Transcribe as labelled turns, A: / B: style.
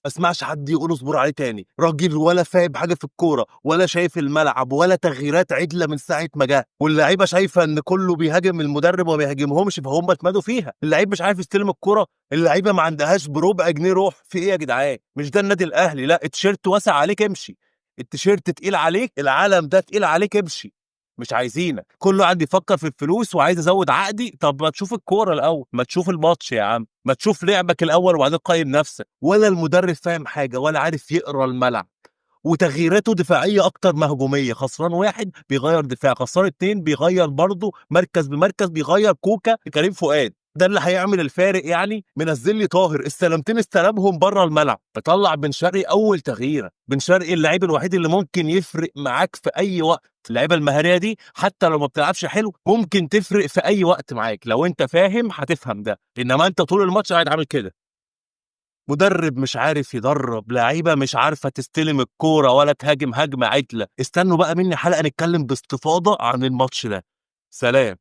A: ما اسمعش حد يقول اصبر عليه تاني. راجل ولا فاهم حاجه في الكوره ولا شايف الملعب ولا تغييرات عدله من ساعه ما جه، واللعيبه شايفه ان كله بيهاجم المدرب وما بيهاجمهمش، فهم اتمادوا فيها. اللعيب مش عارف يستلم الكوره، اللعيبه ما عندهاش بربع جنيه روح. في ايه يا جدعان؟ مش ده النادي الاهلي. لا، التيشيرت واسع عليك امشي، التيشيرت تقيل عليك، العالم ده تقيل عليك امشي. مش عايزينك. كله قاعد بيفكر في الفلوس وعايز ازود عقدي. طب ما تشوف الكوره الاول، ما تشوف الماتش يا عم، ما تشوف لعبك الاول وبعدين قيم نفسك. ولا المدرب فاهم حاجه ولا عارف يقرا الملعب، وتغييراته دفاعيه اكتر ما هجوميه. خسران واحد بيغير دفاع، خسران اتنين بيغير برضه مركز بمركز، بيغير كوكا كريم فؤاد. ده اللي هيعمل الفارق يعني. منزل لي طاهر السلامتين استلمهم بره الملعب، فطلع بن شرقي اول تغييره. بن شرقي اللعيب الوحيد اللي ممكن يفرق معاك في اي وقت. اللعيبه المهاريه دي حتى لو ما بتلعبش حلو ممكن تفرق في اي وقت معاك. لو انت فاهم هتفهم ده، انما انت طول الماتش قاعد عامل كده. مدرب مش عارف يدرب، لعيبه مش عارفه تستلم الكوره ولا تهاجم هجمه عدله. استنوا بقى مني حلقه نتكلم باستفاضه عن الماتش ده. سلام.